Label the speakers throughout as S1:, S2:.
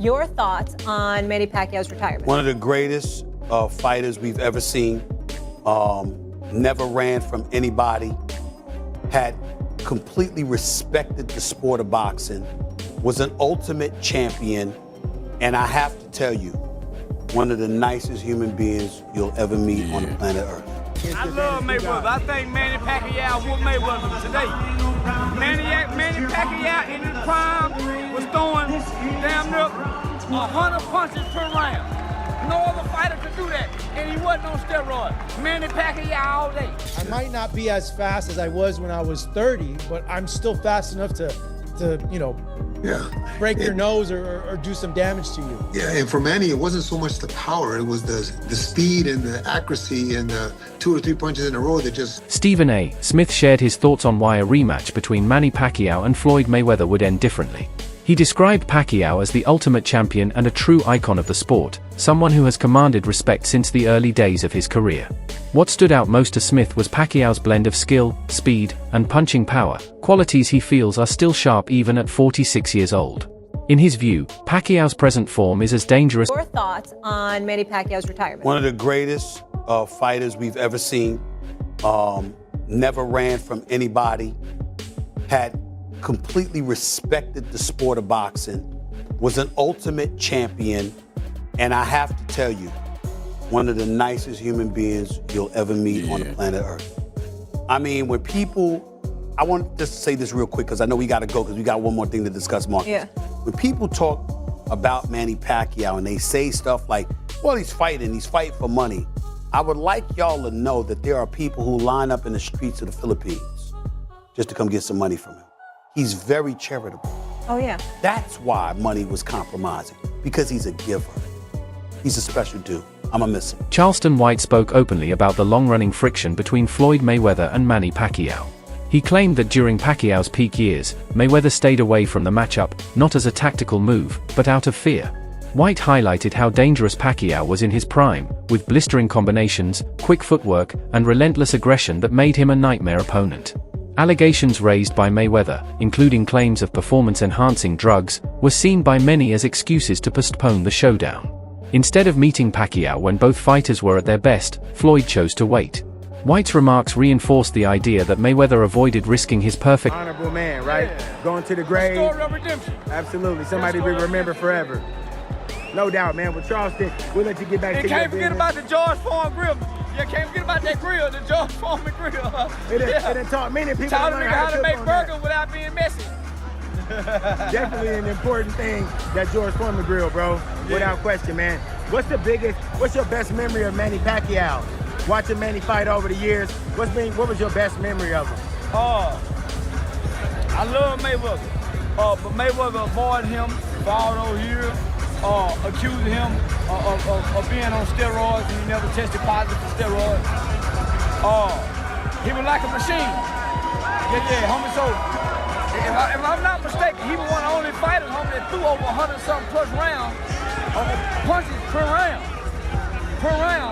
S1: Your thoughts on Manny Pacquiao's retirement?
S2: One of the greatest fighters we've ever seen. Never ran from anybody. Had completely respected the sport of boxing. Was an ultimate champion. And I have to tell you, one of the nicest human beings you'll ever meet on the planet Earth.
S3: I love Mayweather. I think Manny Pacquiao whooped Mayweather today. Manny Pacquiao in his prime was throwing damn near 100 punches per round. No other fighter could do that, and he wasn't on steroids. Manny Pacquiao all day.
S4: I might not be as fast as I was when I was 30, but I'm still fast enough to break your nose or do some damage to you.
S5: Yeah, and for Manny, it wasn't so much the power, it was the speed and the accuracy and the 2 or 3 punches in a row that just...
S6: Stephen A. Smith shared his thoughts on why a rematch between Manny Pacquiao and Floyd Mayweather would end differently. He described Pacquiao as the ultimate champion and a true icon of the sport, someone who has commanded respect since the early days of his career. What stood out most to Smith was Pacquiao's blend of skill, speed, and punching power, qualities he feels are still sharp even at 46 years old. In his view, Pacquiao's present form is as dangerous.
S1: Your thoughts on Manny Pacquiao's retirement?
S2: One of the greatest fighters we've ever seen. Never ran from anybody. Had completely respected the sport of boxing. Was an ultimate champion. And I have to tell you, one of the nicest human beings you'll ever meet on the planet Earth. I mean, when people, I want to just say this real quick because I know we got to go because we got one more thing to discuss, Mark.
S1: Yeah.
S2: When people talk about Manny Pacquiao and they say stuff like, well, he's fighting for money. I would like y'all to know that there are people who line up in the streets of the Philippines just to come get some money from him. He's very charitable.
S1: Oh, yeah.
S2: That's why money was compromising, because he's a giver. He's a special dude. I'ma miss him.
S6: Charleston White spoke openly about the long-running friction between Floyd Mayweather and Manny Pacquiao. He claimed that during Pacquiao's peak years, Mayweather stayed away from the matchup, not as a tactical move, but out of fear. White highlighted how dangerous Pacquiao was in his prime, with blistering combinations, quick footwork, and relentless aggression that made him a nightmare opponent. Allegations raised by Mayweather, including claims of performance-enhancing drugs, were seen by many as excuses to postpone the showdown. Instead of meeting Pacquiao when both fighters were at their best, Floyd chose to wait. White's remarks reinforced the idea that Mayweather avoided risking his perfect
S3: Honorable man, right? Yeah. Going to the grave. Story of redemption. Absolutely. Somebody we remember forever. No doubt, man. With Charleston, we'll let you get back to your business. And can't forget about the George Foreman grill. You can't forget about that grill, the George Foreman grill. It taught many people how to make burgers without being messy. Definitely an important thing, that George Foreman grill, bro. Without question, man. What's your best memory of Manny Pacquiao? Watching Manny fight over the years, what was your best memory of him? I love Mayweather. But Mayweather avoided him for all those years. Accusing him of being on steroids, and he never tested positive for steroids. He was like a machine. Yeah, homie. So if I'm not mistaken, he was one of the only fighters, homie, that threw over 100-something plus rounds, punches per round.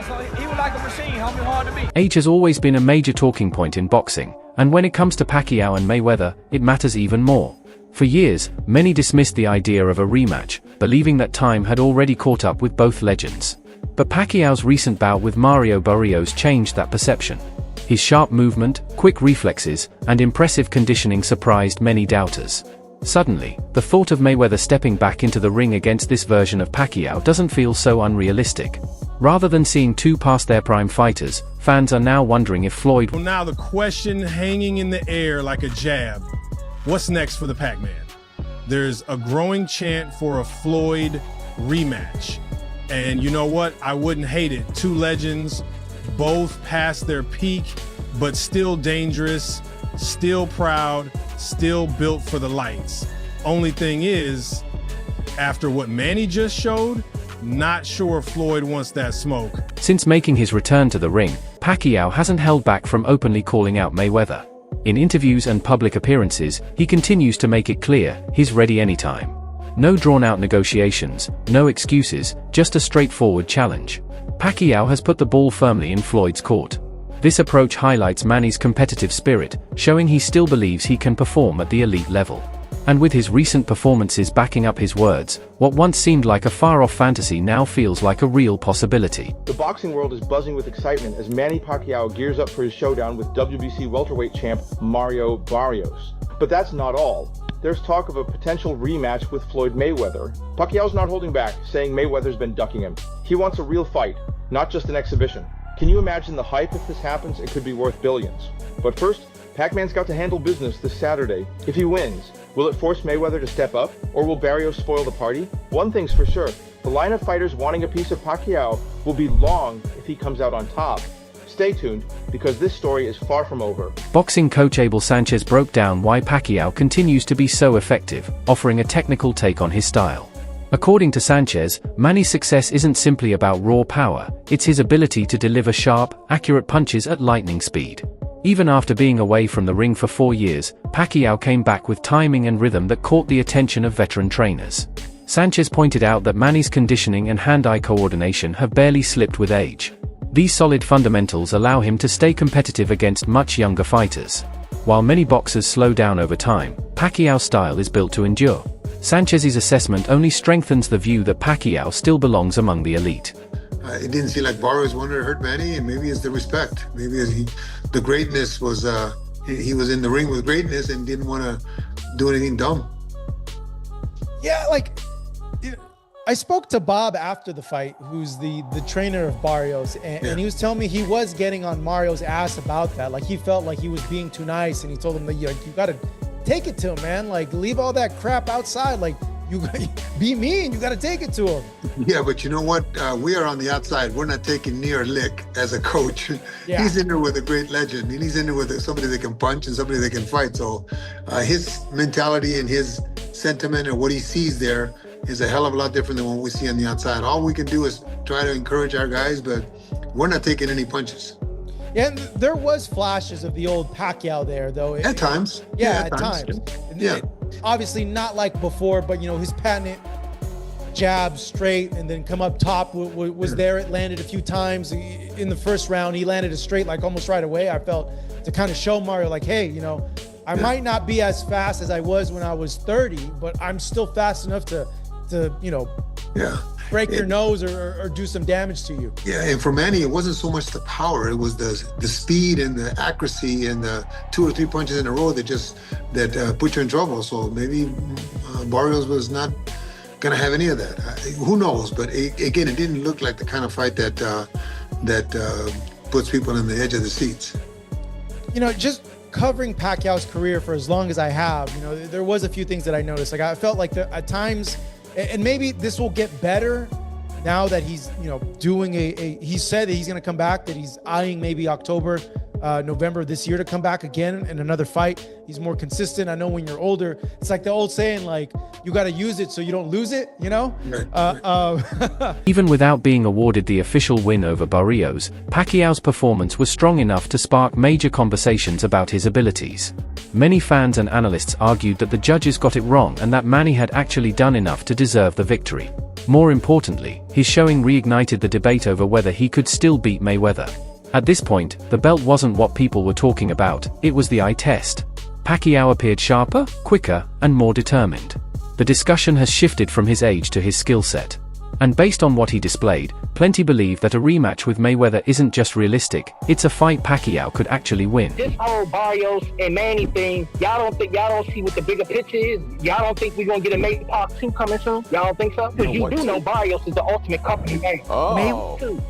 S3: So he was like a machine, homie, hard to beat.
S6: Age has always been a major talking point in boxing, and when it comes to Pacquiao and Mayweather, it matters even more. For years, many dismissed the idea of a rematch, believing that time had already caught up with both legends. But Pacquiao's recent bout with Mario Barrios changed that perception. His sharp movement, quick reflexes, and impressive conditioning surprised many doubters. Suddenly, the thought of Mayweather stepping back into the ring against this version of Pacquiao doesn't feel so unrealistic. Rather than seeing two past their prime fighters, fans are now wondering if Floyd...
S7: Well, now the question hanging in the air like a jab. What's next for the Pac-Man? There's a growing chant for a Floyd rematch. And you know what? I wouldn't hate it. Two legends, both past their peak, but still dangerous, still proud, still built for the lights. Only thing is, after what Manny just showed, not sure Floyd wants that smoke.
S6: Since making his return to the ring, Pacquiao hasn't held back from openly calling out Mayweather. In interviews and public appearances, he continues to make it clear he's ready anytime. No drawn-out negotiations, no excuses, just a straightforward challenge. Pacquiao has put the ball firmly in Floyd's court. This approach highlights Manny's competitive spirit, showing he still believes he can perform at the elite level. And with his recent performances backing up his words, what once seemed like a far-off fantasy now feels like a real possibility.
S8: The boxing world is buzzing with excitement as Manny Pacquiao gears up for his showdown with WBC welterweight champ Mario Barrios. But that's not all. There's talk of a potential rematch with Floyd Mayweather. Pacquiao's not holding back, saying Mayweather's been ducking him. He wants a real fight, not just an exhibition. Can you imagine the hype if this happens? It could be worth billions. But first, Pac-Man's got to handle business this Saturday. If he wins, will it force Mayweather to step up, or will Barrios spoil the party? One thing's for sure, the line of fighters wanting a piece of Pacquiao will be long if he comes out on top. Stay tuned, because this story is far from over.
S6: Boxing coach Abel Sanchez broke down why Pacquiao continues to be so effective, offering a technical take on his style. According to Sanchez, Manny's success isn't simply about raw power, it's his ability to deliver sharp, accurate punches at lightning speed. Even after being away from the ring for 4 years, Pacquiao came back with timing and rhythm that caught the attention of veteran trainers. Sanchez pointed out that Manny's conditioning and hand-eye coordination have barely slipped with age. These solid fundamentals allow him to stay competitive against much younger fighters. While many boxers slow down over time, Pacquiao's style is built to endure. Sanchez's assessment only strengthens the view that Pacquiao still belongs among the elite.
S5: It didn't seem like Barrios wanted to hurt Manny, and maybe it's the respect. Maybe the greatness was, he was in the ring with greatness and didn't want to do anything dumb.
S4: Yeah, like, I spoke to Bob after the fight, who's the trainer of Barrios, and he was telling me he was getting on Mario's ass about that. Like, he felt like he was being too nice, and he told him that you got to take it to him, man. Like, leave all that crap outside. Like, you be mean, you got to take it to him.
S5: Yeah, but you know what? We are on the outside. We're not taking near a lick as a coach.
S4: Yeah.
S5: He's in there with a great legend, and he's in there with somebody that can punch and somebody that can fight. So his mentality and his sentiment and what he sees there is a hell of a lot different than what we see on the outside. All we can do is try to encourage our guys, but we're not taking any punches.
S4: Yeah, and there was flashes of the old Pacquiao there, though.
S5: At times.
S4: Yeah, at times.
S5: Yeah.
S4: Obviously not like before, but, his patent jab straight and then come up top was there. It landed a few times. In the first round, he landed a straight like almost right away. I felt to kind of show Mario like, hey, I might not be as fast as I was when I was 30, but I'm still fast enough to break your nose or do some damage to you.
S5: Yeah, and for Manny, it wasn't so much the power; it was the speed and the accuracy and the 2 or 3 punches in a row that put you in trouble. So maybe Barrios was not gonna have any of that. Who knows? But again, it didn't look like the kind of fight that puts people on the edge of the seats.
S4: Just covering Pacquiao's career for as long as I have, there was a few things that I noticed. Like, I felt like at times, and maybe this will get better now that he's, doing he said that he's going to come back, that he's eyeing maybe October, November this year to come back again in another fight. He's more consistent. I know when you're older, it's like the old saying, like, you got to use it so you don't lose it,
S5: Right.
S6: Even without being awarded the official win over Barrios, Pacquiao's performance was strong enough to spark major conversations about his abilities. Many fans and analysts argued that the judges got it wrong and that Manny had actually done enough to deserve the victory. More importantly, his showing reignited the debate over whether he could still beat Mayweather. At this point, the belt wasn't what people were talking about, it was the eye test. Pacquiao appeared sharper, quicker, and more determined. The discussion has shifted from his age to his skill set. And based on what he displayed, plenty believe that a rematch with Mayweather isn't just realistic, it's a fight Pacquiao could actually win.
S9: This whole Barrios and Manny thing, y'all don't see what the bigger picture is? Y'all don't think we're going to get a Manny Part 2 coming soon? Y'all don't think so? Because you do know Barrios is the ultimate company man.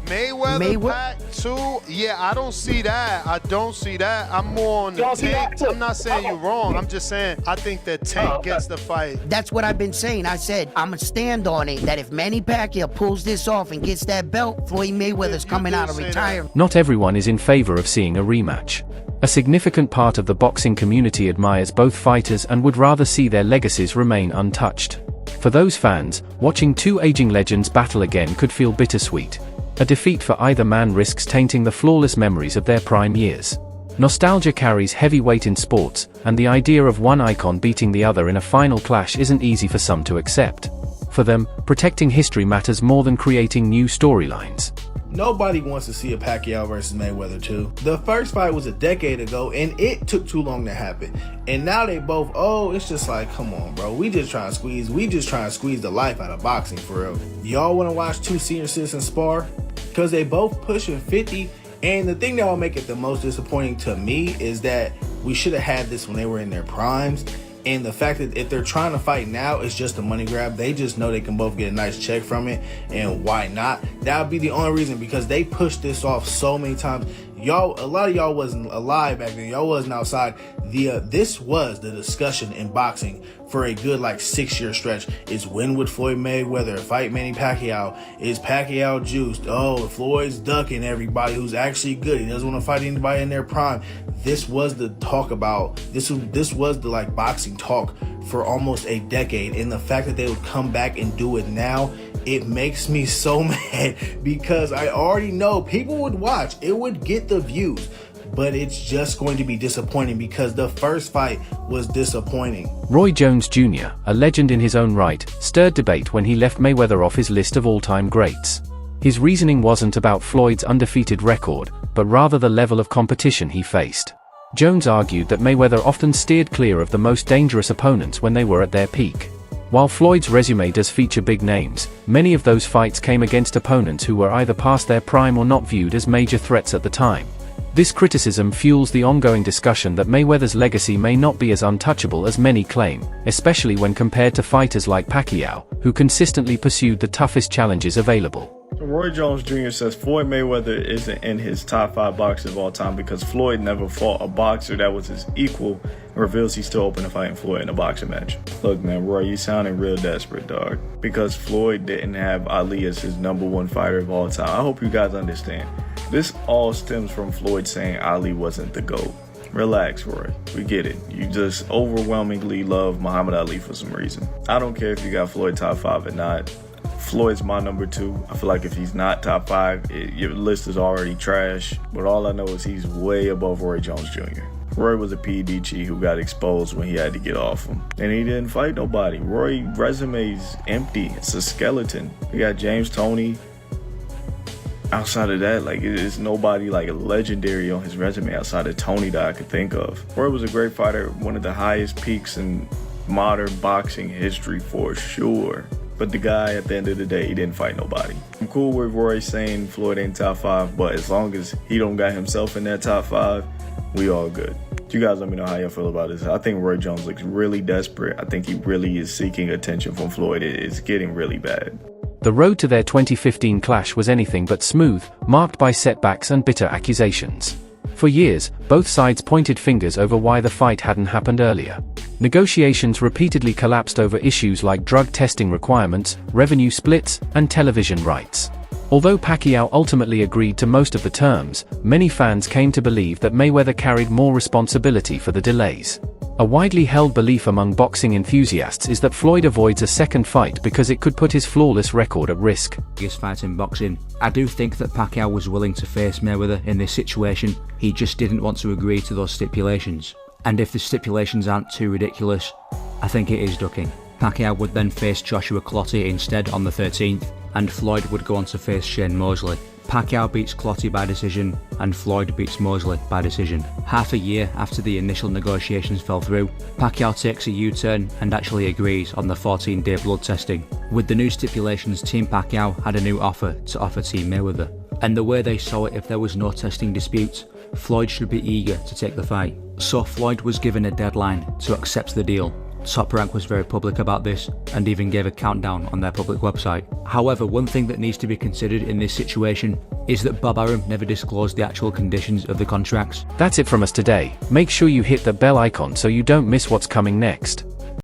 S10: Mayweather Pac 2? Yeah, I don't see that. I'm more on the Tank. I'm not saying you're wrong. I'm just saying I think that Tank gets the fight.
S11: That's what I've been saying. I said I'm going to stand on it that if Manny Pacquiao pulls this off and gets that belt, Floyd Mayweather's coming out of retirement.
S6: Not everyone is in favor of seeing a rematch. A significant part of the boxing community admires both fighters and would rather see their legacies remain untouched. For those fans, watching two aging legends battle again could feel bittersweet. A defeat for either man risks tainting the flawless memories of their prime years. Nostalgia carries heavy weight in sports, and the idea of one icon beating the other in a final clash isn't easy for some to accept. For them, protecting history matters more than creating new storylines.
S12: Nobody wants to see a Pacquiao versus Mayweather 2. The first fight was a decade ago, and it took too long to happen. And now they both, it's just like, come on, bro. We just trying to squeeze the life out of boxing, for real. Y'all want to watch two senior citizens spar? Because they both pushing 50. And the thing that will make it the most disappointing to me is that we should have had this when they were in their primes. And the fact that if they're trying to fight now, it's just a money grab. They just know they can both get a nice check from it. And why not? That would be the only reason, because they pushed this off so many times. A lot of y'all wasn't alive back then. Y'all wasn't outside. This was the discussion in boxing for a good 6-year stretch. Is when would Floyd Mayweather fight Manny Pacquiao? Is Pacquiao juiced? Floyd's ducking everybody who's actually good. He doesn't want to fight anybody in their prime. This was the talk about. This was the boxing talk for almost a decade. And the fact that they would come back and do it now, it makes me so mad, because I already know people would watch. It would get the views, but it's just going to be disappointing because the first fight was disappointing.
S6: Roy Jones Jr., a legend in his own right, stirred debate when he left Mayweather off his list of all-time greats. His reasoning wasn't about Floyd's undefeated record, but rather the level of competition he faced. Jones argued that Mayweather often steered clear of the most dangerous opponents when they were at their peak. While Floyd's resume does feature big names, many of those fights came against opponents who were either past their prime or not viewed as major threats at the time. This criticism fuels the ongoing discussion that Mayweather's legacy may not be as untouchable as many claim, especially when compared to fighters like Pacquiao, who consistently pursued the toughest challenges available.
S13: Roy Jones Jr. says Floyd Mayweather isn't in his top 5 boxers of all time because Floyd never fought a boxer that was his equal, and reveals he's still open to fighting Floyd in a boxing match. Look, man, Roy, you sounding real desperate, dog. Because Floyd didn't have Ali as his #1 fighter of all time. I hope you guys understand. This all stems from Floyd saying Ali wasn't the GOAT. Relax, Roy. We get it. You just overwhelmingly love Muhammad Ali for some reason. I don't care if you got Floyd top 5 or not. Floyd's my #2. I feel like if he's not top 5, your list is already trash. But all I know is he's way above Roy Jones Jr. Roy was a PED cheat who got exposed when he had to get off him. And he didn't fight nobody. Roy's resume's empty. It's a skeleton. We got James Toney. Outside of that, it's nobody legendary on his resume outside of Toney that I could think of. Roy was a great fighter, one of the highest peaks in modern boxing history for sure. But the guy, at the end of the day, he didn't fight nobody. I'm cool with Roy saying Floyd ain't top 5, but as long as he don't got himself in that top 5, we all good. You guys let me know how you feel about this. I think Roy Jones looks really desperate. I think he really is seeking attention from Floyd. It's getting really bad.
S6: The road to their 2015 clash was anything but smooth, marked by setbacks and bitter accusations. For years, both sides pointed fingers over why the fight hadn't happened earlier. Negotiations repeatedly collapsed over issues like drug testing requirements, revenue splits, and television rights. Although Pacquiao ultimately agreed to most of the terms, many fans came to believe that Mayweather carried more responsibility for the delays. A widely held belief among boxing enthusiasts is that Floyd avoids a second fight because it could put his flawless record at risk.
S14: Biggest fight in boxing. I do think that Pacquiao was willing to face Mayweather in this situation. He just didn't want to agree to those stipulations. And if the stipulations aren't too ridiculous, I think it is ducking. Pacquiao would then face Joshua Clottey instead on the 13th, and Floyd would go on to face Shane Mosley. Pacquiao beats Clottey by decision, and Floyd beats Mosley by decision. Half a year after the initial negotiations fell through, Pacquiao takes a U-turn and actually agrees on the 14-day blood testing. With the new stipulations, Team Pacquiao had a new offer to offer Team Mayweather. And the way they saw it, if there was no testing dispute, Floyd should be eager to take the fight. So Floyd was given a deadline to accept the deal. Top Rank was very public about this and even gave a countdown on their public website. However, one thing that needs to be considered in this situation is that Bob Arum never disclosed the actual conditions of the contracts.
S6: That's it from us today. Make sure you hit the bell icon so you don't miss what's coming next.